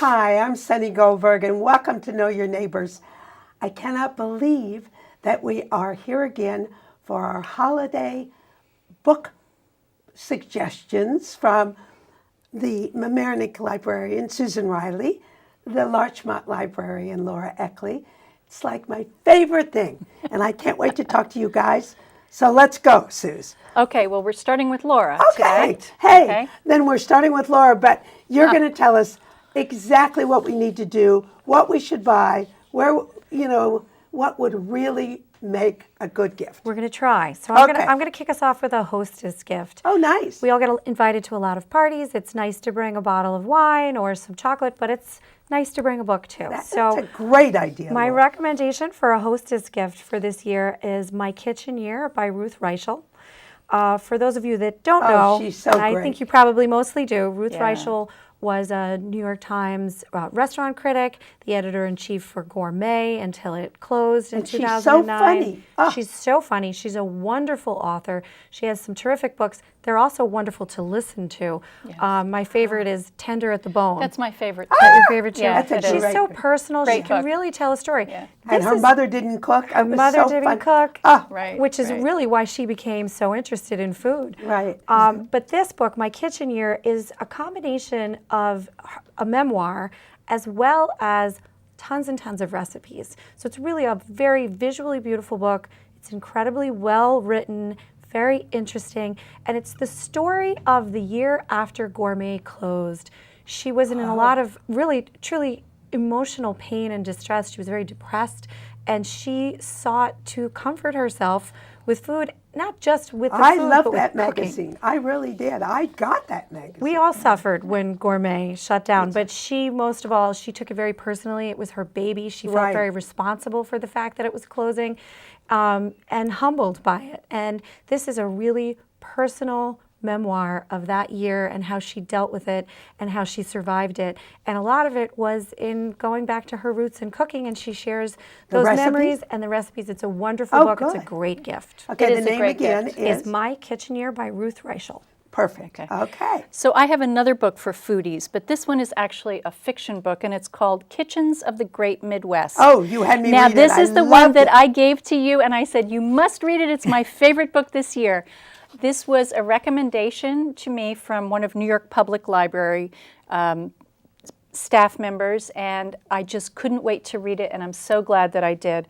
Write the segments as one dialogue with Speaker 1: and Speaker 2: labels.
Speaker 1: Hi, I'm Sunny Goldberg, and welcome to Know Your Neighbors. I cannot believe that we are here again for our holiday book suggestions from the Mamaroneck librarian, Susan Riley, the Larchmont librarian, Laura Eckley. It's like my favorite thing, and I can't wait to talk to you guys. So let's go, Suze.
Speaker 2: Okay, well, we're starting with Laura
Speaker 1: Okay.
Speaker 2: today.
Speaker 1: Hey,
Speaker 2: Okay.
Speaker 1: Then we're starting with Laura, but you're going to tell us exactly what we need to do, what we should buy, where, what would really make a good gift.
Speaker 3: We're going to try. So
Speaker 1: Okay.
Speaker 3: I'm going to kick us off with a hostess gift.
Speaker 1: Oh, nice.
Speaker 3: We all get invited to a lot of parties. It's nice to bring a bottle of wine or some chocolate, but it's nice to bring a book too.
Speaker 1: That's a great idea.
Speaker 3: My
Speaker 1: Laura.
Speaker 3: recommendation for a hostess gift for this year is My Kitchen Year by Ruth Reichel. For those of you that don't know,
Speaker 1: she's so
Speaker 3: and I
Speaker 1: great.
Speaker 3: think you probably mostly do, Ruth
Speaker 2: Yeah.
Speaker 3: Reichel was a New York Times restaurant critic, the editor-in-chief for Gourmet until it closed in
Speaker 1: And she's
Speaker 3: 2009.
Speaker 1: so funny. Oh.
Speaker 3: She's so funny. She's a wonderful author. She has some terrific books. They're also wonderful to listen to.
Speaker 2: Yes.
Speaker 3: My favorite is Tender at the Bone.
Speaker 2: That's my favorite.
Speaker 3: Is that your favorite too?
Speaker 2: Yeah,
Speaker 1: That's a
Speaker 3: She's
Speaker 1: great
Speaker 3: so
Speaker 1: book.
Speaker 3: personal.
Speaker 2: Great
Speaker 3: She can
Speaker 2: book.
Speaker 3: really tell a story.
Speaker 2: Yeah.
Speaker 1: And her mother didn't cook.
Speaker 3: Her mother didn't cook,
Speaker 2: Right,
Speaker 3: which is
Speaker 2: right.
Speaker 3: really why she became so interested in food.
Speaker 1: Right.
Speaker 3: But this book, My Kitchen Year, is a combination of a memoir as well as tons and tons of recipes. So it's really a very visually beautiful book. It's incredibly well written, very interesting, and it's the story of the year after Gourmet closed. She was in a lot of really, truly emotional pain and distress. She was very depressed, and she sought to comfort herself with food, not just with the
Speaker 1: I
Speaker 3: food,
Speaker 1: love
Speaker 3: but
Speaker 1: that
Speaker 3: with cooking.
Speaker 1: magazine. I really did. I got that magazine.
Speaker 3: We all suffered when Gourmet shut down, but she, most of all, she took it very personally. It was her baby. She felt
Speaker 1: Right.
Speaker 3: very responsible for the fact that it was closing, and humbled by it. And this is a really personal memoir of that year and how she dealt with it and how she survived it. And a lot of it was in going back to her roots in cooking, and she shares those
Speaker 1: recipes?
Speaker 3: memories and the recipes. It's a wonderful
Speaker 1: Oh,
Speaker 3: book. It's a
Speaker 1: good.
Speaker 3: great gift.
Speaker 1: Okay,
Speaker 2: It
Speaker 1: the
Speaker 2: is a
Speaker 1: name
Speaker 2: great
Speaker 1: again
Speaker 2: gift.
Speaker 1: is
Speaker 3: It's My Kitchen Year by Ruth Reichel.
Speaker 1: perfect.
Speaker 2: Okay.
Speaker 1: Okay.
Speaker 2: So I have another book for foodies, but this one is actually a fiction book, and it's called Kitchens of the Great Midwest.
Speaker 1: Oh, you had me
Speaker 2: Now,
Speaker 1: read
Speaker 2: this
Speaker 1: it.
Speaker 2: is
Speaker 1: I
Speaker 2: the one
Speaker 1: loved
Speaker 2: that
Speaker 1: it.
Speaker 2: I gave to you, and I said, you must read it. It's my favorite book this year. This was a recommendation to me from one of New York Public Library staff members, and I just couldn't wait to read it, and I'm so glad that I did.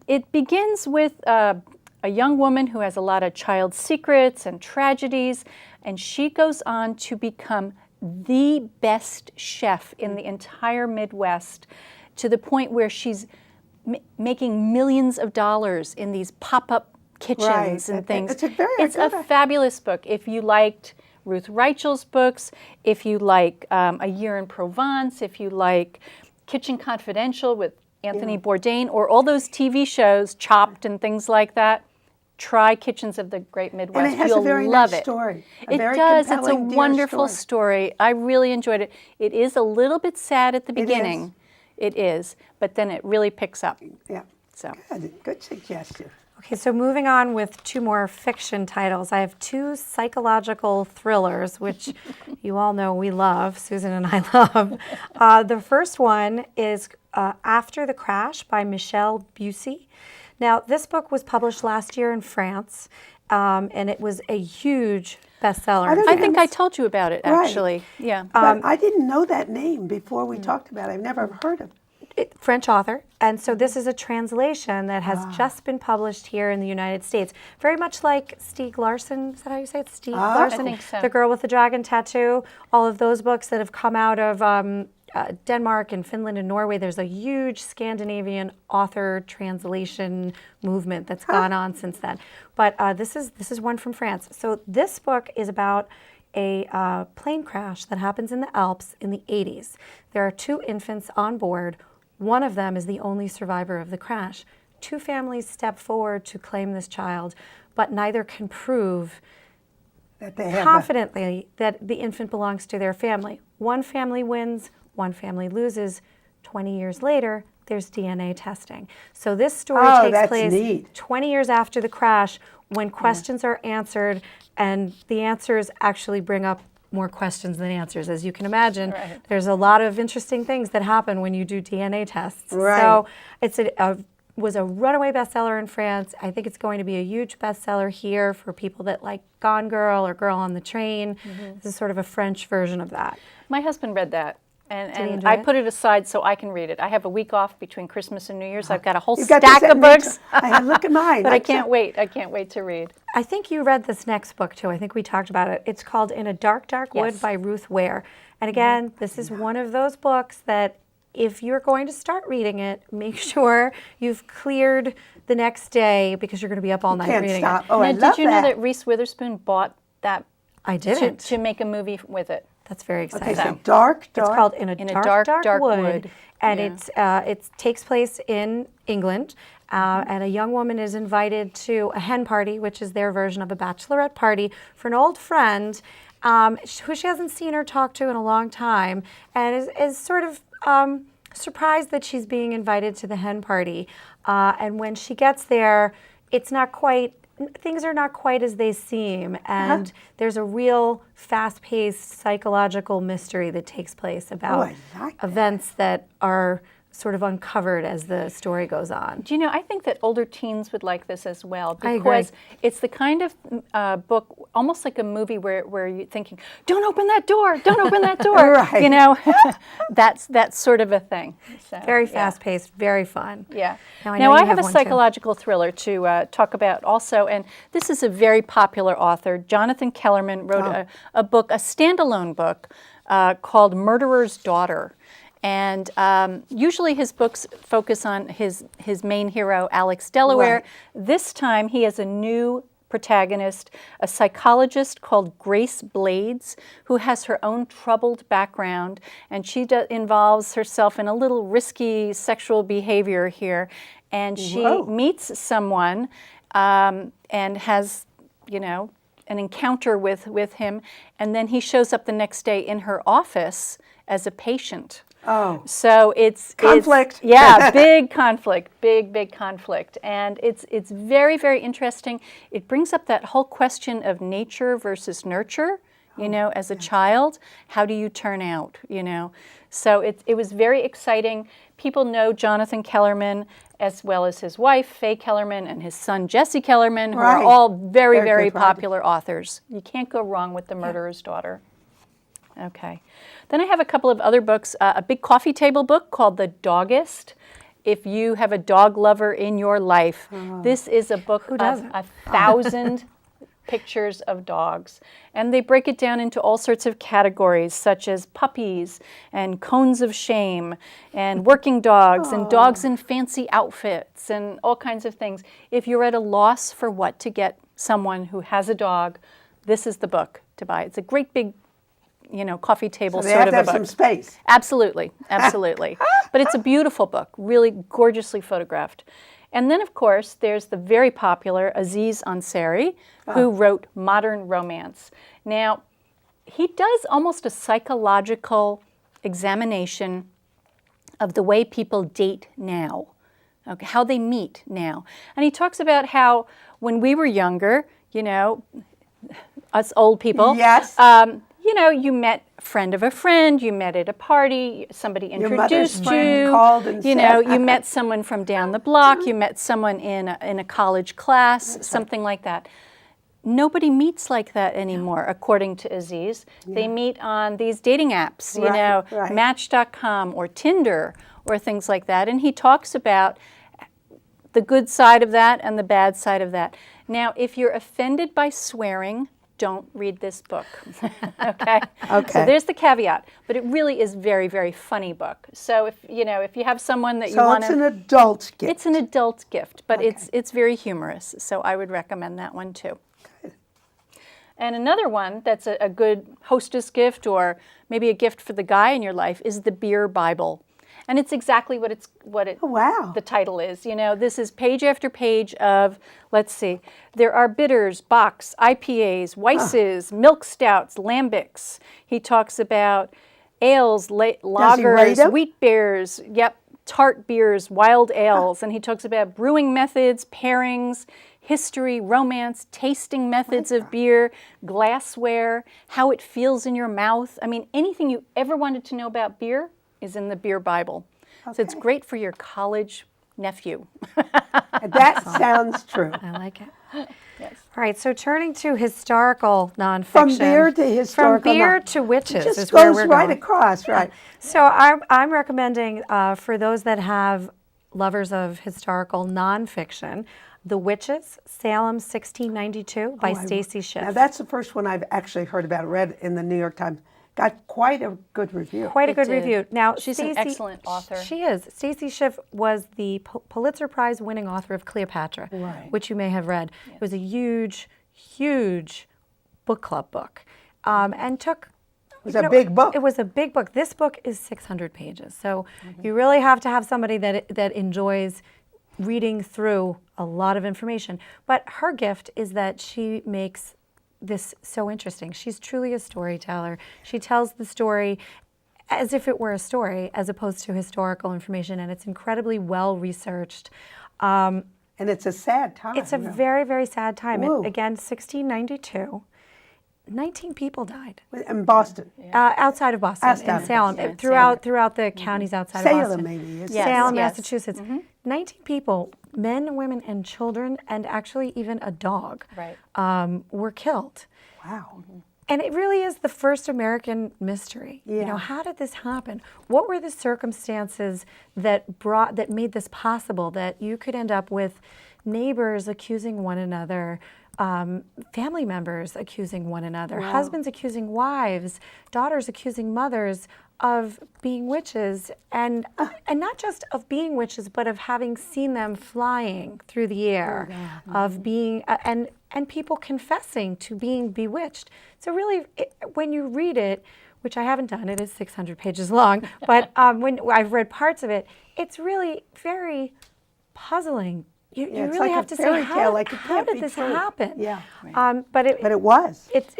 Speaker 2: It begins with a young woman who has a lot of child secrets and tragedies, and she goes on to become the best chef in the entire Midwest, to the point where she's making millions of dollars in these pop-up kitchens
Speaker 1: Right.
Speaker 2: and things.
Speaker 1: It's a very
Speaker 2: It's a
Speaker 1: good-
Speaker 2: fabulous book. If you liked Ruth Reichel's books, if you like A Year in Provence, if you like Kitchen Confidential with Anthony Bourdain, or all those TV shows, Chopped and things like that, try Kitchens of the Great Midwest.
Speaker 1: And it has
Speaker 2: You'll
Speaker 1: a very
Speaker 2: love
Speaker 1: nice
Speaker 2: it.
Speaker 1: story. A
Speaker 2: It
Speaker 1: very
Speaker 2: does. It's a
Speaker 1: compelling, dear
Speaker 2: wonderful
Speaker 1: story.
Speaker 2: story. I really enjoyed it. It is a little bit sad at the
Speaker 1: It is.
Speaker 2: beginning. It is, but then it really picks up.
Speaker 1: Yeah.
Speaker 2: So.
Speaker 1: Good suggestion.
Speaker 3: Okay, so moving on with two more fiction titles. I have two psychological thrillers, which you all know we love, Susan and I love. The first one is After the Crash by Michelle Busey. Now, this book was published last year in France, and it was a huge bestseller.
Speaker 1: don't
Speaker 2: I think I told you about it,
Speaker 1: Right.
Speaker 2: actually. Yeah.
Speaker 1: But I didn't know that name before we talked about it. I've never heard of it.
Speaker 3: French author, and so this is a translation that has just been published here in the United States. Very much like Stieg Larsson, is that how you say it? Stieg Larsson,
Speaker 2: I think so.
Speaker 3: The Girl with the Dragon Tattoo, all of those books that have come out of Denmark and Finland and Norway. There's a huge Scandinavian author translation movement that's gone on since then. But this is one from France. So this book is about a plane crash that happens in the Alps in the 80s. There are two infants on board. One of them is the only survivor of the crash. Two families step forward to claim this child, but neither can prove
Speaker 1: That they have
Speaker 3: confidently that the infant belongs to their family. One family wins, one family loses. 20 years later, there's DNA testing. So this story takes
Speaker 1: that's
Speaker 3: place
Speaker 1: neat.
Speaker 3: 20 years after the crash, when questions are answered and the answers actually bring up more questions than answers. As you can imagine,
Speaker 2: Right.
Speaker 3: there's a lot of interesting things that happen when you do DNA tests.
Speaker 1: Right.
Speaker 3: So it's was a runaway bestseller in France. I think it's going to be a huge bestseller here for people that like Gone Girl or Girl on the Train. This is sort of a French version of that.
Speaker 2: My husband read that.
Speaker 3: he
Speaker 2: And
Speaker 3: enjoy
Speaker 2: I
Speaker 3: it?
Speaker 2: put it aside so I can read it. I have a week off between Christmas and New Year's. I've got a whole
Speaker 1: You've got
Speaker 2: stack
Speaker 1: this
Speaker 2: of
Speaker 1: at me
Speaker 2: books.
Speaker 1: too. Look at mine.
Speaker 2: But I can't wait. I can't wait to read.
Speaker 3: I think you read this next book too. I think we talked about it. It's called In a Dark, Dark Wood
Speaker 2: Yes.
Speaker 3: by Ruth Ware. And again, this is one of those books that if you're going to start reading it, make sure you've cleared the next day because you're going to be up all night
Speaker 1: Can't
Speaker 3: reading
Speaker 1: stop.
Speaker 3: it.
Speaker 1: Oh, I
Speaker 2: Now,
Speaker 1: love
Speaker 2: did you know
Speaker 1: that.
Speaker 2: that Reese Witherspoon bought that
Speaker 3: I didn't.
Speaker 2: to make a movie with it?
Speaker 3: That's very exciting.
Speaker 1: Okay, so dark,
Speaker 3: It's called In a Dark, Dark Wood,
Speaker 2: Wood.
Speaker 3: and
Speaker 2: Yeah.
Speaker 3: it takes place in England. And a young woman is invited to a hen party, which is their version of a bachelorette party, for an old friend who she hasn't seen or talked to in a long time, and is sort of surprised that she's being invited to the hen party. And when she gets there, things are not quite as they seem, and there's a real fast-paced psychological mystery that takes place about
Speaker 1: I like that.
Speaker 3: events that are sort of uncovered as the story goes on.
Speaker 2: Do you know, I think that older teens would like this as well
Speaker 3: I agree.
Speaker 2: because it's the kind of book, almost like a movie where you're thinking, don't open that door, don't open that door.
Speaker 1: Right.
Speaker 2: You know, that's sort of a thing. So,
Speaker 3: Very
Speaker 2: yeah.
Speaker 3: fast-paced, very fun.
Speaker 2: Yeah.
Speaker 3: Now, I
Speaker 2: Now
Speaker 3: know
Speaker 2: I
Speaker 3: you
Speaker 2: have a
Speaker 3: one, too.
Speaker 2: psychological thriller to talk about also, and this is a very popular author. Jonathan Kellerman wrote a book, a standalone book called Murderer's Daughter. And usually his books focus on his main hero, Alex Delaware.
Speaker 1: Right.
Speaker 2: This time he has a new protagonist, a psychologist called Grace Blades, who has her own troubled background, and she involves herself in a little risky sexual behavior here. And she
Speaker 1: Whoa.
Speaker 2: meets someone and has, an encounter with him, and then he shows up the next day in her office as a patient.
Speaker 1: Oh.
Speaker 2: So it's
Speaker 1: Conflict.
Speaker 2: Yeah, big conflict, big conflict, and it's very, very interesting. It brings up that whole question of nature versus nurture. As a child, how do you turn out? So it was very exciting. People know Jonathan Kellerman as well as his wife Faye Kellerman and his son Jesse Kellerman, who are
Speaker 1: Right.
Speaker 2: all very,
Speaker 1: Very
Speaker 2: very
Speaker 1: good writers.
Speaker 2: popular authors. You can't go wrong with The Murderer's Daughter. Okay. Then I have a couple of other books, a big coffee table book called The Doggist. If you have a dog lover in your life, this is a book of
Speaker 3: doesn't?
Speaker 2: 1,000 pictures of dogs. And they break it down into all sorts of categories, such as puppies and cones of shame and working dogs and dogs in fancy outfits and all kinds of things. If you're at a loss for what to get someone who has a dog, this is the book to buy. It's a great big coffee table
Speaker 1: So they
Speaker 2: sort
Speaker 1: have
Speaker 2: of
Speaker 1: to
Speaker 2: a
Speaker 1: have
Speaker 2: book.
Speaker 1: some space.
Speaker 2: Absolutely. But it's a beautiful book, really gorgeously photographed. And then, of course, there's the very popular Aziz Ansari, who wrote Modern Romance. Now, he does almost a psychological examination of the way people date now, okay, how they meet now. And he talks about how when we were younger, us old people,
Speaker 1: Yes.
Speaker 2: you met a friend of a friend, you met at a party, somebody
Speaker 1: Your mother's
Speaker 2: introduced
Speaker 1: friend
Speaker 2: you,
Speaker 1: called and said-
Speaker 2: you met someone from down the block, you met someone in a college class, something like that. Nobody meets like that anymore, according to Aziz. They meet on these dating apps,
Speaker 1: Right.
Speaker 2: Match.com or Tinder or things like that. And he talks about the good side of that and the bad side of that. Now, if you're offended by swearing, don't read this book. Okay?
Speaker 1: Okay.
Speaker 2: So there's the caveat, but it really is very, very funny book. So if you have someone that you
Speaker 1: So
Speaker 2: want
Speaker 1: it's an adult gift.
Speaker 2: it's an adult gift, but
Speaker 1: Okay.
Speaker 2: it's very humorous. So I would recommend that one too. And another one that's a good hostess gift or maybe a gift for the guy in your life is the Beer Bible. And it's exactly what
Speaker 1: Oh, wow.
Speaker 2: the title is. This is page after page of, let's see, there are bitters, bocks, IPAs, Weisses, milk stouts, lambics. He talks about ales, lagers,
Speaker 1: them?
Speaker 2: wheat beers, tart beers, wild ales. And he talks about brewing methods, pairings. history, romance, tasting methods of beer, glassware, how it feels in your mouth. I mean, anything you ever wanted to know about beer is in the Beer Bible. So it's great for your college nephew.
Speaker 1: That sounds true.
Speaker 3: I like it.
Speaker 2: Yes.
Speaker 3: All right, so turning to historical nonfiction.
Speaker 1: From beer to historical.
Speaker 3: From beer to witches
Speaker 1: It just
Speaker 3: is where
Speaker 1: goes
Speaker 3: we're
Speaker 1: right
Speaker 3: going.
Speaker 1: across, right?
Speaker 3: So I'm recommending for those that have lovers of historical nonfiction, The Witches, Salem 1692 by Stacy Schiff.
Speaker 1: Now that's the first one I've actually heard about. Read in the New York Times. Got quite a good review.
Speaker 3: Quite a
Speaker 2: It
Speaker 3: good
Speaker 2: did.
Speaker 3: review. Now,
Speaker 2: She's an excellent author.
Speaker 3: She is. Stacy Schiff was the Pulitzer Prize winning author of Cleopatra, which you may have read. It was a huge, huge book club book, and took.
Speaker 1: It was a big book.
Speaker 3: It was a big book. This book is 600 pages, so you really have to have somebody that enjoys reading through a lot of information. But her gift is that she makes this so interesting. She's truly a storyteller. She tells the story as if it were a story, as opposed to historical information, and it's incredibly well researched.
Speaker 1: And it's a sad time.
Speaker 3: It's a very, very sad time.
Speaker 1: Whoa.
Speaker 3: Again, 1692, 19 people died.
Speaker 1: In Boston.
Speaker 3: Outside of Boston,
Speaker 1: Outside
Speaker 3: in
Speaker 1: of
Speaker 3: Salem,
Speaker 2: Boston.
Speaker 3: throughout the counties outside of
Speaker 1: Salem,
Speaker 3: Boston.
Speaker 1: maybe. Yes.
Speaker 3: Salem,
Speaker 2: Yes.
Speaker 3: Massachusetts. 19 people, men, women, and children, and actually even a dog, were killed.
Speaker 1: Wow.
Speaker 3: And it really is the first American mystery. You know, how did this happen? What were the circumstances that made this possible? That you could end up with neighbors accusing one another, family members accusing one another, husbands accusing wives, daughters accusing mothers of being witches, and not just of being witches, but of having seen them flying through the air, of being and people confessing to being bewitched. So really, when you read it, which I haven't done, it is 600 pages long, but when I've read parts of it, it's really very puzzling. You
Speaker 1: it's
Speaker 3: really
Speaker 1: like
Speaker 3: have
Speaker 1: a
Speaker 3: to
Speaker 1: fairy
Speaker 3: say,
Speaker 1: tale, like it
Speaker 3: how
Speaker 1: can't
Speaker 3: did
Speaker 1: be
Speaker 3: this
Speaker 1: true.
Speaker 3: happen?
Speaker 1: Yeah.
Speaker 3: But
Speaker 1: it was.
Speaker 3: It's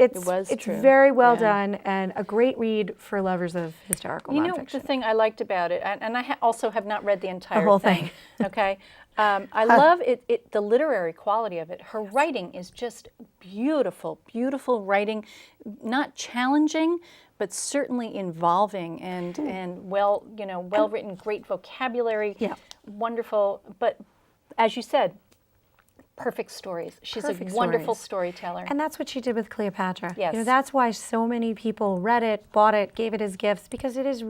Speaker 2: true.
Speaker 3: very well
Speaker 2: Yeah.
Speaker 3: done and a great read for lovers of historical
Speaker 2: You know,
Speaker 3: nonfiction.
Speaker 2: the thing I liked about it, and I also have not read the entire
Speaker 3: whole
Speaker 2: thing. Okay, I love it. The literary quality of it. Her writing is just beautiful, beautiful writing, not challenging, but certainly involving and well written, great vocabulary.
Speaker 3: Yeah.
Speaker 2: Wonderful. But as you said, perfect stories. She's
Speaker 3: Perfect
Speaker 2: a wonderful
Speaker 3: stories.
Speaker 2: storyteller.
Speaker 3: And that's what she did with Cleopatra.
Speaker 2: Yes.
Speaker 3: You know, that's why so many people read it, bought it, gave it as gifts, because it's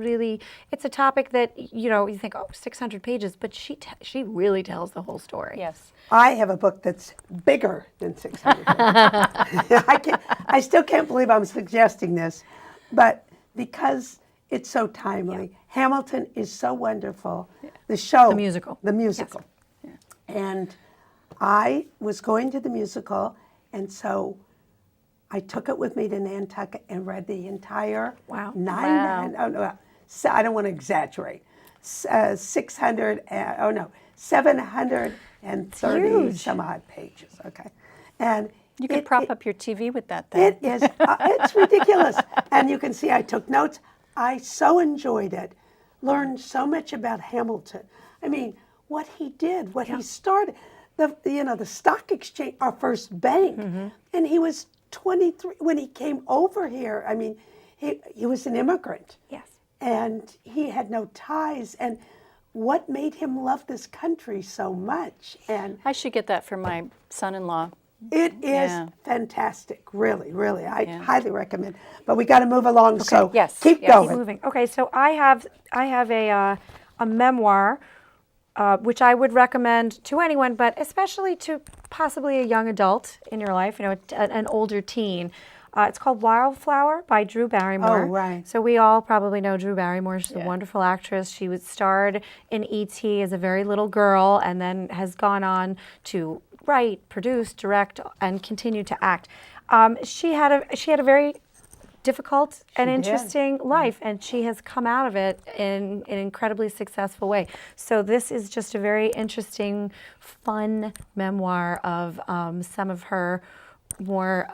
Speaker 3: a topic that, you think, 600 pages, but she really tells the whole story.
Speaker 2: Yes.
Speaker 1: I have a book that's bigger than 600 pages. I still can't believe I'm suggesting this, but because it's so timely, Hamilton is so wonderful. The show.
Speaker 3: The musical.
Speaker 1: The musical.
Speaker 3: Yes.
Speaker 1: And I was going to the musical, and so I took it with me to Nantucket and read the entire
Speaker 3: Wow.
Speaker 1: I don't want to exaggerate. 730
Speaker 3: huge.
Speaker 1: some odd pages. Okay, and
Speaker 2: You could prop up your TV with that, though.
Speaker 1: it is. It's ridiculous, and you can see I took notes. I so enjoyed it. Learned so much about Hamilton. I mean, what he did, what he started. The stock exchange, our first bank, and he was 23 when he came over here. I mean, he was an immigrant.
Speaker 3: Yes.
Speaker 1: And he had no ties. And what made him love this country so much? And
Speaker 2: I should get that for my son-in-law.
Speaker 1: it is
Speaker 2: Yeah.
Speaker 1: fantastic, really, really. I highly recommend. But we got to move along, so
Speaker 2: yes,
Speaker 1: keep
Speaker 2: yes.
Speaker 1: going.
Speaker 3: Keep moving. Okay, so I have a memoir, which I would recommend to anyone, but especially to possibly a young adult in your life, an older teen. It's called Wildflower by Drew Barrymore.
Speaker 1: Oh, right.
Speaker 3: So we all probably know Drew Barrymore. She's a wonderful actress. She was starred in E.T. as a very little girl and then has gone on to write, produce, direct, and continue to act. She had a very difficult and interesting life, and she has come out of it in an incredibly successful way. So this is just a very interesting, fun memoir of some of her more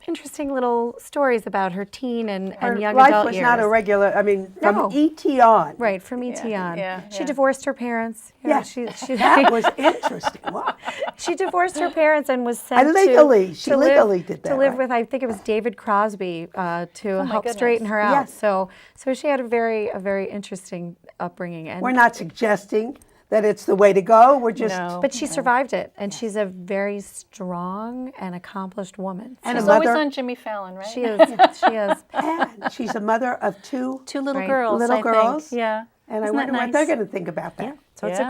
Speaker 3: interesting little stories about her teen and young
Speaker 1: life
Speaker 3: adult
Speaker 1: was
Speaker 3: years.
Speaker 1: not a regular, I mean, from
Speaker 3: No.
Speaker 1: E.T. on.
Speaker 3: Right, from E.T. on.
Speaker 2: yeah,
Speaker 3: She
Speaker 2: yeah.
Speaker 3: divorced her parents. You know,
Speaker 1: Yeah, that was interesting. Wow.
Speaker 3: she divorced her parents and was sent
Speaker 1: Legally, she
Speaker 3: to
Speaker 1: legally
Speaker 3: live,
Speaker 1: did that,
Speaker 3: to live
Speaker 1: right?
Speaker 3: with, I think it was David Crosby, to help
Speaker 2: goodness.
Speaker 3: straighten her out.
Speaker 1: Yes.
Speaker 3: So she had a very interesting upbringing. And
Speaker 1: We're not suggesting that it's the way to go. We're just
Speaker 2: No.
Speaker 3: but she survived it, and she's a very strong and accomplished woman.
Speaker 1: And
Speaker 2: She's
Speaker 1: a
Speaker 2: always
Speaker 1: mother-
Speaker 2: on Jimmy Fallon, right?
Speaker 3: She is. She is.
Speaker 1: and she's a mother of two,
Speaker 2: Two little
Speaker 3: Right.
Speaker 2: girls,
Speaker 1: Little
Speaker 2: I
Speaker 1: girls?
Speaker 2: think. Yeah.
Speaker 1: and I
Speaker 2: Isn't that
Speaker 1: wonder what
Speaker 2: nice?
Speaker 1: they're going to think about that.
Speaker 3: Yeah. So it's
Speaker 2: Yeah,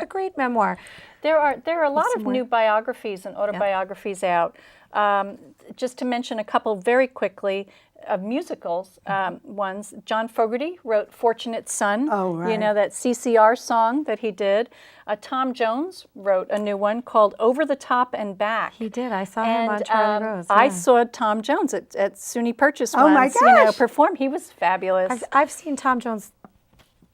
Speaker 3: a great memoir.
Speaker 2: There are a lot of
Speaker 3: somewhere.
Speaker 2: new biographies and autobiographies out. Just to mention a couple very quickly of musicals ones. John Fogerty wrote "Fortunate Son."
Speaker 1: Oh, right.
Speaker 2: You know, that CCR song that he did. Tom Jones wrote a new one called "Over the Top and Back."
Speaker 3: He did. I saw him on Charlie Rose.
Speaker 2: I
Speaker 3: yeah.
Speaker 2: saw Tom Jones at SUNY Purchase
Speaker 1: Oh, my
Speaker 2: once. You know,
Speaker 1: gosh.
Speaker 2: perform. He was fabulous.
Speaker 3: I've seen Tom Jones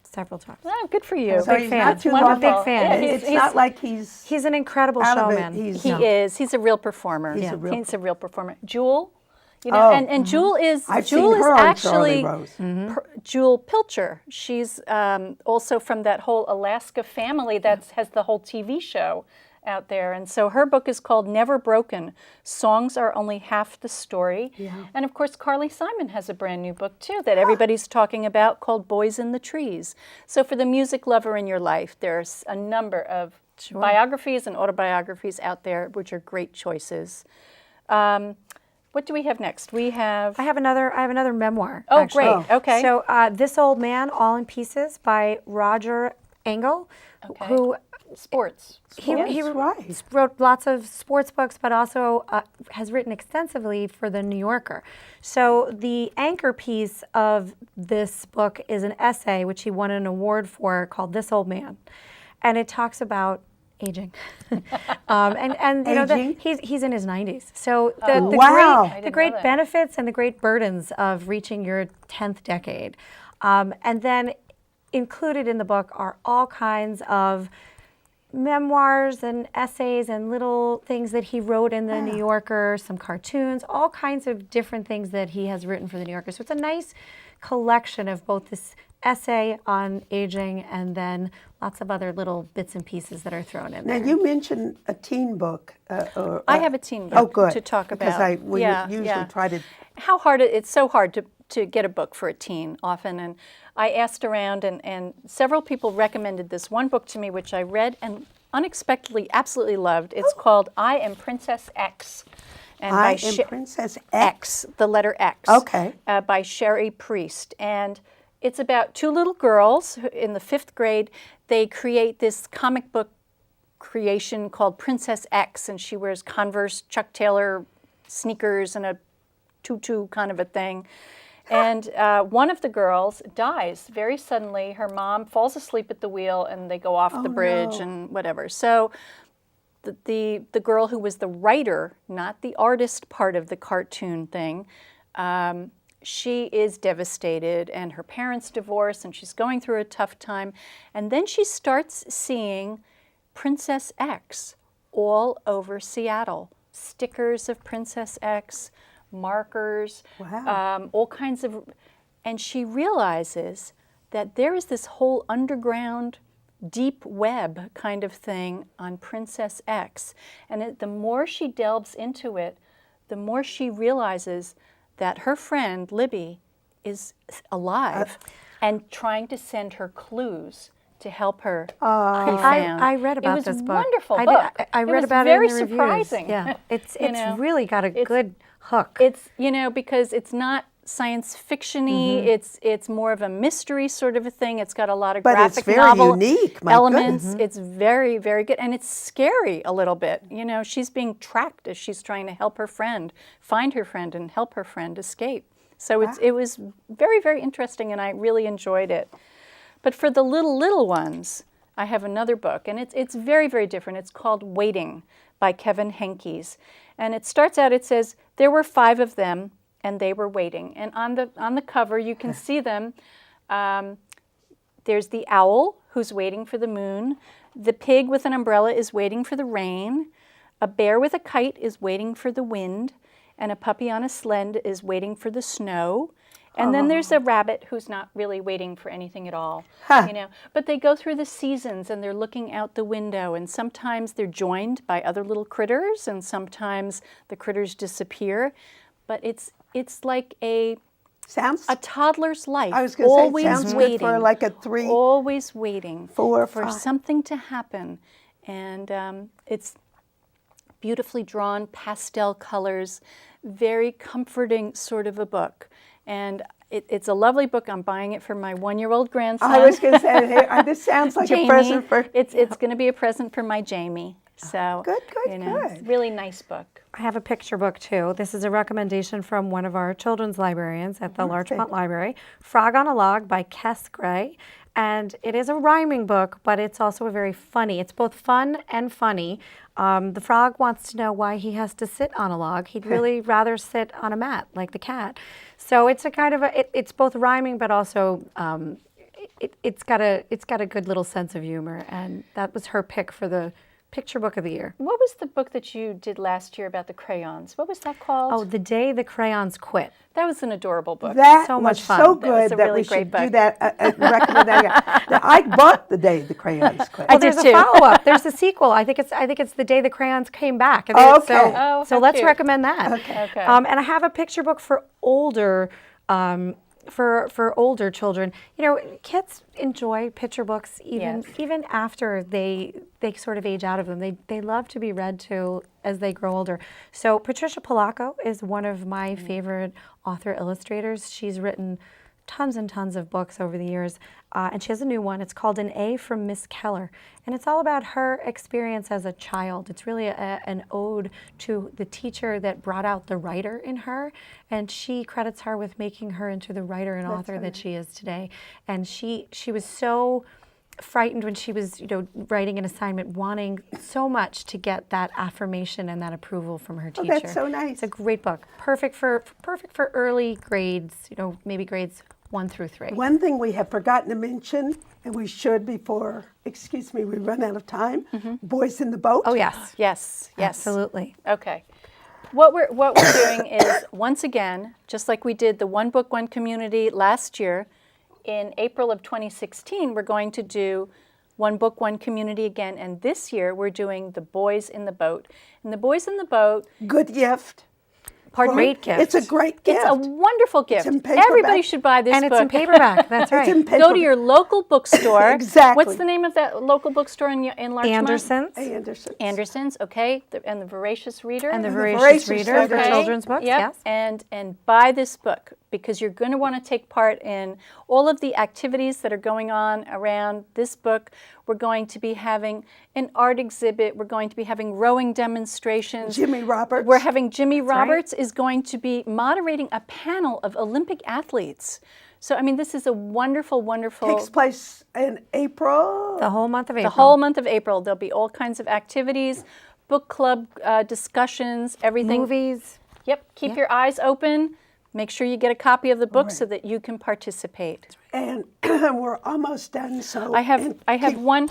Speaker 3: several times.
Speaker 2: Oh, good for you.
Speaker 1: So
Speaker 3: Big
Speaker 1: he's
Speaker 3: fan.
Speaker 1: not too
Speaker 3: I'm a
Speaker 1: long.
Speaker 3: big fan.
Speaker 2: Yeah,
Speaker 1: It's not like he's
Speaker 3: He's an incredible
Speaker 1: out of it.
Speaker 3: showman.
Speaker 1: He's-
Speaker 2: He
Speaker 1: No.
Speaker 2: is. He's a real performer.
Speaker 1: He's a real-
Speaker 2: He's a real performer. Jewel, you know,
Speaker 1: Oh.
Speaker 2: and Jewel is
Speaker 1: I've
Speaker 2: Jewel
Speaker 1: seen
Speaker 2: is
Speaker 1: her on
Speaker 2: actually
Speaker 1: Charlie Rose.
Speaker 2: Jewel Pilcher. She's also from that whole Alaska family that has the whole TV show out there. And so her book is called Never Broken. Songs Are Only Half the Story. And of course, Carly Simon has a brand new book too that everybody's talking about called Boys in the Trees. So for the music lover in your life, there's a number of biographies and autobiographies out there, which are great choices. What do we have next? We have...
Speaker 3: I have another memoir.
Speaker 2: Oh,
Speaker 3: actually.
Speaker 2: great. Okay.
Speaker 3: So This Old Man, All in Pieces by Roger Engel,
Speaker 2: Okay.
Speaker 3: who
Speaker 2: Sports.
Speaker 3: he
Speaker 1: That's right.
Speaker 3: wrote lots of sports books, but also has written extensively for The New Yorker. So the anchor piece of this book is an essay, which he won an award for, called This Old Man. And it talks about aging. and you know,
Speaker 1: Aging?
Speaker 3: he's in his 90s. So the
Speaker 1: Wow. I
Speaker 2: didn't
Speaker 3: the
Speaker 2: know
Speaker 3: great
Speaker 2: that.
Speaker 3: benefits and the great burdens of reaching your 10th decade. And then included in the book are all kinds of memoirs and essays and little things that he wrote in the New Yorker, some cartoons, all kinds of different things that he has written for the New Yorker. So it's a nice collection of both this essay on aging and then lots of other little bits and pieces that are thrown in
Speaker 1: Now,
Speaker 3: there.
Speaker 1: you mentioned a teen book.
Speaker 2: I have a teen book
Speaker 1: good,
Speaker 2: to talk
Speaker 1: because
Speaker 2: about.
Speaker 1: we usually try to...
Speaker 2: How hard it's so hard to get a book for a teen often, and I asked around, and several people recommended this one book to me, which I read and unexpectedly absolutely loved. It's called I Am Princess X. And
Speaker 1: I
Speaker 2: by
Speaker 1: am Princess X.
Speaker 2: X, the letter X.
Speaker 1: Okay.
Speaker 2: By Sherry Priest. And it's about two little girls in the 5th grade. They create this comic book creation called Princess X, and she wears Converse Chuck Taylor sneakers and a tutu kind of a thing. And one of the girls dies very suddenly. Her mom falls asleep at the wheel, and they go off the bridge and whatever. So the girl who was the writer, not the artist part of the cartoon thing, she is devastated, and her parents divorce, and she's going through a tough time. And then she starts seeing Princess X all over Seattle. Stickers of Princess X, markers,
Speaker 1: Wow.
Speaker 2: all kinds of, and she realizes that there is this whole underground deep web kind of thing on Princess X. And the more she delves into it, the more she realizes that her friend, Libby, is alive and trying to send her clues to help her be found.
Speaker 3: I read about this book.
Speaker 2: It was a wonderful
Speaker 3: I
Speaker 2: book.
Speaker 3: did. I read
Speaker 2: was
Speaker 3: about
Speaker 2: very
Speaker 3: it in the
Speaker 2: surprising.
Speaker 3: reviews. Yeah, it's
Speaker 2: You know,
Speaker 3: really got a good hook.
Speaker 2: It's, you know, because it's not science fiction-y, it's more of a mystery sort of a thing. It's got a lot of
Speaker 1: But it's
Speaker 2: graphic
Speaker 1: very
Speaker 2: novel
Speaker 1: unique, my
Speaker 2: elements.
Speaker 1: goodness.
Speaker 2: It's very, very good. And it's scary a little bit. You know, she's being tracked as she's trying to help her friend, find her friend and help her friend escape. So it was very, very interesting, and I really enjoyed it. But for the little ones, I have another book, and it's very, very different. It's called Waiting by Kevin Henkes. And it starts out, it says, there were 5 of them, and they were waiting. And on the cover, you can see them. There's the owl who's waiting for the moon. The pig with an umbrella is waiting for the rain. A bear with a kite is waiting for the wind. and a puppy on a sled is waiting for the snow. And then there's a rabbit who's not really waiting for anything at all, you know. But they go through the seasons and they're looking out the window, and sometimes they're joined by other little critters, and sometimes the critters disappear. But it's like a toddler's life.
Speaker 1: I was going to say,
Speaker 2: always
Speaker 1: it sounds
Speaker 2: waiting,
Speaker 1: good for like a 3,
Speaker 2: always waiting
Speaker 1: 4,
Speaker 2: for
Speaker 1: 5.
Speaker 2: something to happen, and it's beautifully drawn, pastel colors, very comforting sort of a book. And it's a lovely book. I'm buying it for my 1-year-old grandson.
Speaker 1: I was going to say, hey, this sounds like
Speaker 2: Jamie.
Speaker 1: a present for...
Speaker 2: It's going to be a present for my Jamie. So,
Speaker 1: Good.
Speaker 2: It's a really nice book.
Speaker 3: I have a picture book too. This is a recommendation from one of our children's librarians at the Larchmont Library, Frog on a Log by Kess Gray. And it is a rhyming book, but it's also a very funny. It's both fun and funny. The frog wants to know why he has to sit on a log. He'd really rather sit on a mat like the cat. So it's a kind of it's both rhyming, but also it's got a good little sense of humor. And that was her pick for the picture book of the year.
Speaker 2: What was the book that you did last year about the crayons? What was that called?
Speaker 3: Oh, The Day the Crayons Quit.
Speaker 2: That was an adorable book.
Speaker 1: That
Speaker 3: So
Speaker 1: was
Speaker 3: much fun.
Speaker 1: so
Speaker 2: That was
Speaker 1: good
Speaker 2: a
Speaker 1: that
Speaker 2: really
Speaker 1: we
Speaker 2: great
Speaker 1: should
Speaker 2: book.
Speaker 1: do that, recommend that. Now, I bought The Day the Crayons Quit.
Speaker 3: Well,
Speaker 2: did
Speaker 3: there's
Speaker 2: too.
Speaker 3: a follow-up. There's a sequel. I think it's The Day the Crayons Came Back. I think
Speaker 1: Oh,
Speaker 3: it's-
Speaker 1: okay.
Speaker 2: Oh,
Speaker 3: So
Speaker 2: how
Speaker 3: let's
Speaker 2: cute.
Speaker 3: recommend that.
Speaker 1: Okay.
Speaker 2: Okay.
Speaker 3: And I have a picture book for older for older children. You know, kids enjoy picture books even
Speaker 2: Yes.
Speaker 3: even after they sort of age out of them. They love to be read to as they grow older. So Patricia Polacco is one of my favorite author illustrators. She's written tons and tons of books over the years, and she has a new one. It's called An A from Miss Keller, and it's all about her experience as a child. It's really an ode to the teacher that brought out the writer in her, and she credits her with making her into the writer and author that she is today. And she was so frightened when she was, writing an assignment, wanting so much to get that affirmation and that approval from her teacher.
Speaker 1: That's so nice.
Speaker 3: It's a great book. Perfect for early grades, maybe grades 1 through 3.
Speaker 1: One thing we have forgotten to mention, and we should before, we run out of time, Boys in the Boat.
Speaker 3: Oh, yes.
Speaker 2: Yes.
Speaker 3: Absolutely.
Speaker 2: Okay. What we're doing is, once again, just like we did the One Book, One Community last year, in April of 2016, we're going to do One Book, One Community again. And this year, we're doing the Boys in the Boat. And the Boys in the Boat,
Speaker 1: Good gift.
Speaker 2: pardon me?
Speaker 3: Great gift.
Speaker 1: It's a great gift.
Speaker 2: It's a wonderful gift.
Speaker 1: in paperback.
Speaker 2: Everybody should buy this
Speaker 3: And
Speaker 2: book.
Speaker 3: it's in paperback. That's right.
Speaker 1: It's in
Speaker 2: Go to
Speaker 1: paperback.
Speaker 2: your local bookstore.
Speaker 1: Exactly.
Speaker 2: What's the name of that local bookstore in Larchmont?
Speaker 3: Anderson's.
Speaker 2: Anderson's, okay. And the Voracious Reader.
Speaker 3: And the
Speaker 1: Voracious
Speaker 3: Voracious Reader for
Speaker 1: Reader.
Speaker 3: children's books,
Speaker 2: Yep.
Speaker 3: yes.
Speaker 2: And buy this book, because you're going to want to take part in all of the activities that are going on around this book. We're going to be having an art exhibit. We're going to be having rowing demonstrations.
Speaker 1: Jimmy Roberts.
Speaker 2: We're having Jimmy
Speaker 3: right.
Speaker 2: Roberts is going to be moderating a panel of Olympic athletes. So, I mean, this is a wonderful, wonderful...
Speaker 1: Takes place in April.
Speaker 3: The whole month of April.
Speaker 2: The whole month of April. There'll be all kinds of activities, book club discussions, everything.
Speaker 3: Movies.
Speaker 2: Yep. Keep your eyes open. Make sure you get a copy of the book so that you can participate.
Speaker 1: And we're almost done, so...
Speaker 2: I have one.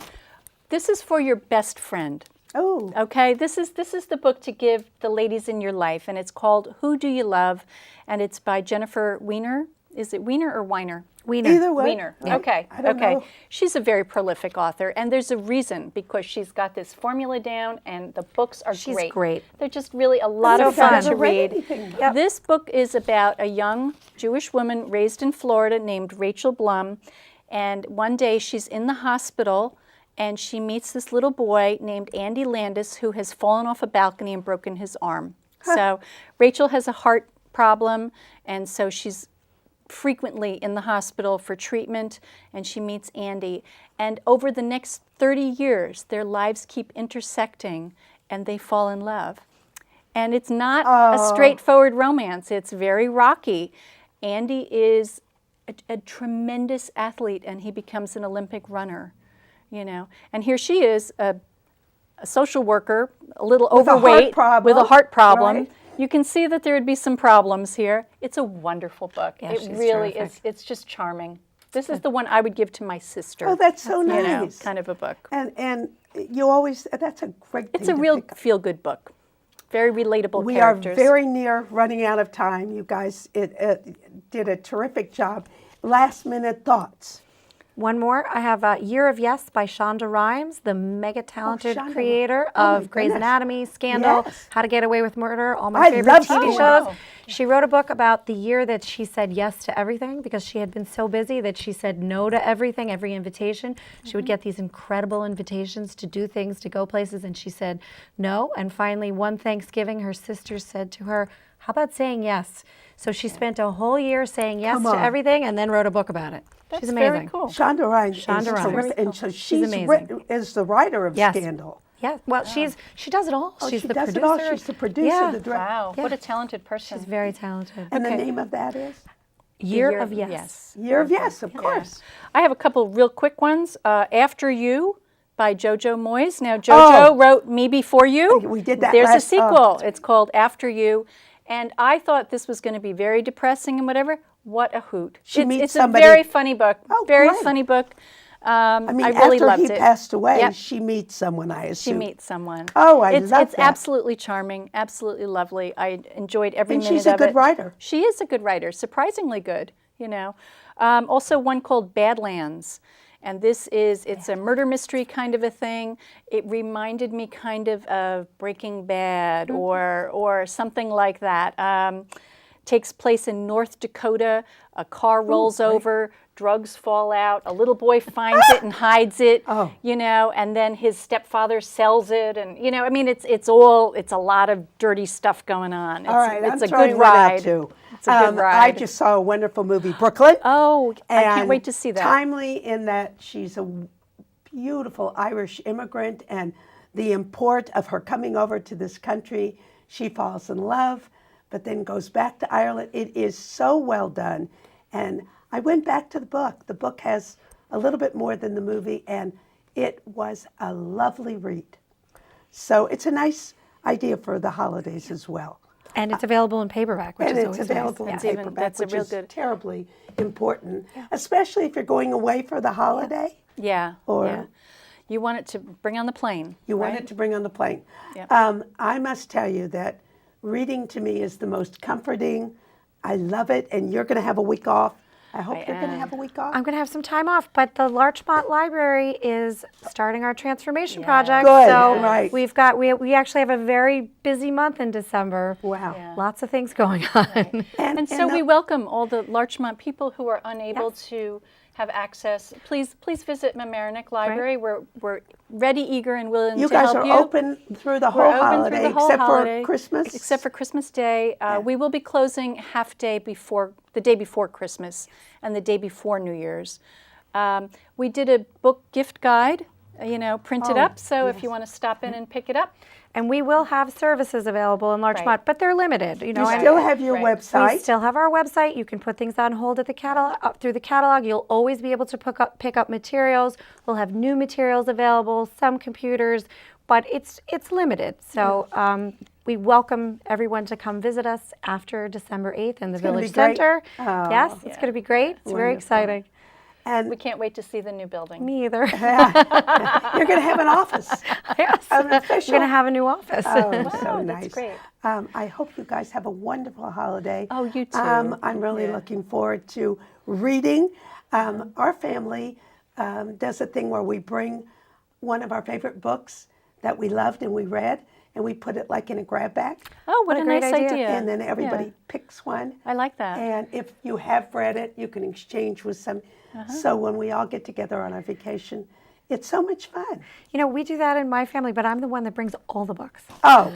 Speaker 2: This is for your best friend.
Speaker 1: Oh,
Speaker 2: Okay, this is the book to give the ladies in your life, and it's called Who Do You Love? And it's by Jennifer Weiner. Is it Weiner or Weiner?
Speaker 3: Weiner.
Speaker 1: either way.
Speaker 2: Weiner. Okay.
Speaker 1: I don't
Speaker 2: okay.
Speaker 1: know.
Speaker 2: She's a very prolific author, and there's a reason, because she's got this formula down, and the books are
Speaker 3: She's
Speaker 2: great.
Speaker 3: great.
Speaker 2: They're just really a lot
Speaker 3: So
Speaker 2: of fun
Speaker 3: fun.
Speaker 2: to
Speaker 1: Never read
Speaker 2: read.
Speaker 1: anything.
Speaker 3: Yep.
Speaker 2: This book is about a young Jewish woman raised in Florida named Rachel Blum, and one day she's in the hospital, and she meets this little boy named Andy Landis, who has fallen off a balcony and broken his arm. So Rachel has a heart problem, and so she's frequently in the hospital for treatment, and she meets Andy. And over the next 30 years, their lives keep intersecting, and they fall in love. And it's not a straightforward romance. It's very rocky. Andy is a tremendous athlete, and he becomes an Olympic runner, And here she is, a social worker, a little
Speaker 1: With a heart
Speaker 2: overweight,
Speaker 1: problem,
Speaker 2: with a heart problem.
Speaker 1: right?
Speaker 2: You can see that there would be some problems here. It's a wonderful book.
Speaker 3: Yeah,
Speaker 2: It
Speaker 3: she's
Speaker 2: really
Speaker 3: terrific.
Speaker 2: is. It's just charming. This is the one I would give to my sister.
Speaker 1: Oh, that's so
Speaker 2: You know,
Speaker 1: nice.
Speaker 2: kind of a book.
Speaker 1: And you always, that's a great thing
Speaker 2: It's a
Speaker 1: to
Speaker 2: real
Speaker 1: pick up.
Speaker 2: feel-good book. Very relatable
Speaker 1: We
Speaker 2: characters.
Speaker 1: are very near running out of time. You guys did a terrific job. Last minute thoughts.
Speaker 3: One more. I have Year of Yes by Shonda Rhimes, the mega talented
Speaker 1: Shonda.
Speaker 3: creator
Speaker 1: Oh, my
Speaker 3: of Grey's
Speaker 1: goodness.
Speaker 3: Anatomy, Scandal,
Speaker 1: Yes.
Speaker 3: How to Get Away with Murder, all my
Speaker 1: I
Speaker 3: favorite
Speaker 1: love
Speaker 3: TV
Speaker 1: Scandal.
Speaker 3: shows. She wrote a book about the year that she said yes to everything because she had been so busy that she said no to everything, every invitation. She would get these incredible invitations to do things, to go places, and she said no. And finally, one Thanksgiving, her sister said to her, "How about saying yes?" So she spent a whole year saying yes
Speaker 1: Come
Speaker 3: to
Speaker 1: on.
Speaker 3: everything and then wrote a book about it.
Speaker 2: That's
Speaker 3: She's amazing.
Speaker 2: very cool.
Speaker 1: Shonda Rhimes.
Speaker 3: Shonda
Speaker 1: is
Speaker 3: Rhimes.
Speaker 1: terrific, and so she's
Speaker 3: amazing.
Speaker 1: is the writer of
Speaker 3: Yes.
Speaker 1: Scandal.
Speaker 3: Yeah, well, she does it all.
Speaker 1: Oh,
Speaker 3: She's
Speaker 1: she
Speaker 3: the
Speaker 1: does
Speaker 3: producer.
Speaker 1: it all. She's the producer,
Speaker 3: Yeah.
Speaker 1: the director.
Speaker 2: Wow,
Speaker 3: Yeah.
Speaker 2: what a talented person.
Speaker 3: She's very talented.
Speaker 1: And
Speaker 2: Okay.
Speaker 1: the name of that is
Speaker 3: Year of Yes.
Speaker 1: Year of Yes, of course.
Speaker 2: I have a couple real quick ones. After You by Jojo Moyes. Now, Jojo wrote Me Before You.
Speaker 1: We did that
Speaker 2: There's a
Speaker 1: last-
Speaker 2: sequel. It's called After You. And I thought this was going to be very depressing and whatever. What a hoot.
Speaker 1: She meets
Speaker 2: it's
Speaker 1: somebody-
Speaker 2: a very funny book.
Speaker 1: Oh,
Speaker 2: very
Speaker 1: great.
Speaker 2: funny book.
Speaker 1: I mean,
Speaker 2: I really
Speaker 1: after
Speaker 2: loved
Speaker 1: he
Speaker 2: it.
Speaker 1: passed away,
Speaker 2: Yep.
Speaker 1: she meets someone, I
Speaker 2: She
Speaker 1: assume.
Speaker 2: meets someone.
Speaker 1: Oh, I
Speaker 2: it's,
Speaker 1: love
Speaker 2: It's
Speaker 1: that.
Speaker 2: absolutely charming, absolutely lovely. I enjoyed every
Speaker 1: And
Speaker 2: minute
Speaker 1: she's a
Speaker 2: of
Speaker 1: good
Speaker 2: it.
Speaker 1: writer.
Speaker 2: She is a good writer, surprisingly good, you know. Also one called Badlands. And it's a murder mystery kind of a thing. It reminded me kind of Breaking Bad
Speaker 1: Mm-hmm.
Speaker 2: or something like that. Takes place in North Dakota. A car rolls over, drugs fall out. A little boy finds it and hides it.
Speaker 1: Oh.
Speaker 2: You know, and then his stepfather sells it, and you know, I mean, it's a lot of dirty stuff going on.
Speaker 1: All right,
Speaker 2: it's
Speaker 1: I'm
Speaker 2: a
Speaker 1: throwing
Speaker 2: good
Speaker 1: one out
Speaker 2: ride.
Speaker 1: too.
Speaker 2: It's a good ride.
Speaker 1: I just saw a wonderful movie, Brooklyn.
Speaker 2: Oh, I can't
Speaker 1: and
Speaker 2: wait to see that.
Speaker 1: Timely in that she's a beautiful Irish immigrant, and the import of her coming over to this country, she falls in love, but then goes back to Ireland. It is so well done, and I went back to the book. The book has a little bit more than the movie, and it was a lovely read. So it's a nice idea for the holidays as well.
Speaker 3: And it's available in paperback, which
Speaker 1: And
Speaker 3: is
Speaker 1: it's
Speaker 3: always
Speaker 1: available in
Speaker 3: nice.
Speaker 2: It's
Speaker 1: paperback,
Speaker 2: that's a
Speaker 1: which
Speaker 2: real
Speaker 1: is
Speaker 2: good-
Speaker 1: terribly important, especially if you're going away for the holiday.
Speaker 2: Yeah.
Speaker 1: Or-
Speaker 2: yeah. You want it to bring on the plane.
Speaker 1: You want
Speaker 2: right?
Speaker 1: it to bring on the plane.
Speaker 2: Yep.
Speaker 1: I must tell you that reading to me is the most comforting. I love it, and you're going to have a week off. I hope you're going to
Speaker 2: am.
Speaker 1: have a week off.
Speaker 3: I'm going to have some time off, but the Larchmont Library is starting our transformation project.
Speaker 1: Good,
Speaker 3: So
Speaker 1: right.
Speaker 3: we actually have a very busy month in December.
Speaker 1: Wow.
Speaker 2: Yeah.
Speaker 3: Lots of things going on.
Speaker 2: And so we welcome all the Larchmont people who are unable to have access. Please visit Mamaroneck Library. We're ready, eager, and willing
Speaker 1: You
Speaker 2: to
Speaker 1: guys
Speaker 2: help
Speaker 1: are
Speaker 2: you.
Speaker 1: open through the whole
Speaker 2: We're open
Speaker 1: holiday,
Speaker 2: through the whole
Speaker 1: except
Speaker 2: holiday,
Speaker 1: for Christmas.
Speaker 2: Except for Christmas Day. We will be closing the day before Christmas and the day before New Year's. We did a book gift guide, printed up. So if you want to stop in and pick it up.
Speaker 3: And we will have services available in Larchmont,
Speaker 2: Right.
Speaker 3: but they're limited.
Speaker 1: You still have your
Speaker 2: Right.
Speaker 3: We
Speaker 1: website.
Speaker 3: still have our website. You can put things on hold at the catalog through the catalog. You'll always be able to pick up materials. We'll have new materials available, some computers, but it's limited. So we welcome everyone to come visit us after December 8th in the
Speaker 1: gonna be
Speaker 3: Village
Speaker 1: great.
Speaker 3: Center.
Speaker 1: Oh.
Speaker 3: Yes, it's going to be great. It's very
Speaker 1: Wonderful.
Speaker 3: exciting.
Speaker 1: And
Speaker 2: We can't wait to see the new building.
Speaker 3: Me either.
Speaker 1: you're going to have an office.
Speaker 3: Yes.
Speaker 1: An
Speaker 3: We're
Speaker 1: official.
Speaker 3: going to have a new office.
Speaker 1: Oh, so
Speaker 2: Wow,
Speaker 1: nice.
Speaker 2: that's great.
Speaker 1: I hope you guys have a wonderful holiday.
Speaker 2: Oh, you too.
Speaker 1: I'm really looking forward to reading. Our family does a thing where we bring one of our favorite books that we loved and we read, and we put it like in a grab bag,
Speaker 2: Oh, what
Speaker 3: a
Speaker 2: a
Speaker 3: great
Speaker 2: nice
Speaker 3: idea.
Speaker 2: idea.
Speaker 1: and then everybody
Speaker 2: Yeah.
Speaker 1: picks one.
Speaker 2: I like that.
Speaker 1: And if you have read it, you can exchange with some. So when we all get together on our vacation, it's so much fun.
Speaker 3: You know, we do that in my family, but I'm the one that brings all the books.
Speaker 1: Oh,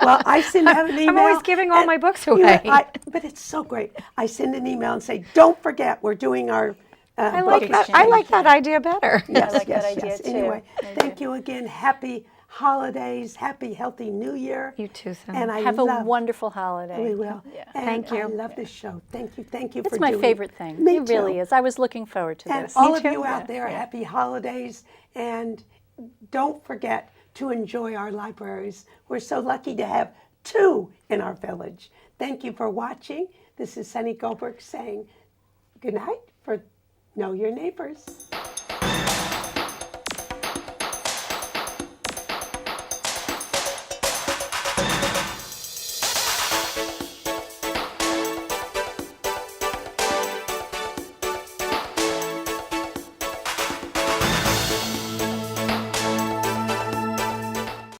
Speaker 1: well, I send out an email.
Speaker 3: I'm always giving all
Speaker 1: and,
Speaker 3: my books
Speaker 1: you know,
Speaker 3: away.
Speaker 1: but it's so great. I send an email and say, don't forget, we're doing our
Speaker 3: I
Speaker 1: book
Speaker 3: like that. I
Speaker 1: exchange.
Speaker 3: like that idea better.
Speaker 1: Yes,
Speaker 2: like
Speaker 1: yes,
Speaker 2: that idea
Speaker 1: yes.
Speaker 2: too.
Speaker 1: Anyway,
Speaker 2: I
Speaker 1: thank you again. Happy holidays. Happy, healthy New Year.
Speaker 3: You too, Sam.
Speaker 1: And I
Speaker 2: Have a
Speaker 1: love,
Speaker 2: wonderful holiday.
Speaker 1: we will.
Speaker 2: Yeah.
Speaker 1: And
Speaker 3: Thank you.
Speaker 1: I love this show. Thank you. Thank you for
Speaker 2: It's my
Speaker 1: doing
Speaker 2: favorite thing.
Speaker 1: Me
Speaker 2: It really
Speaker 1: too.
Speaker 2: is. I was looking forward to
Speaker 1: And
Speaker 2: this.
Speaker 1: all of
Speaker 3: too.
Speaker 1: you out
Speaker 2: Yeah,
Speaker 1: there,
Speaker 2: yeah.
Speaker 1: happy holidays. And don't forget to enjoy our libraries. We're so lucky to have 2 in our village. Thank you for watching. This is Sunny Goldberg saying good night for Know Your Neighbors.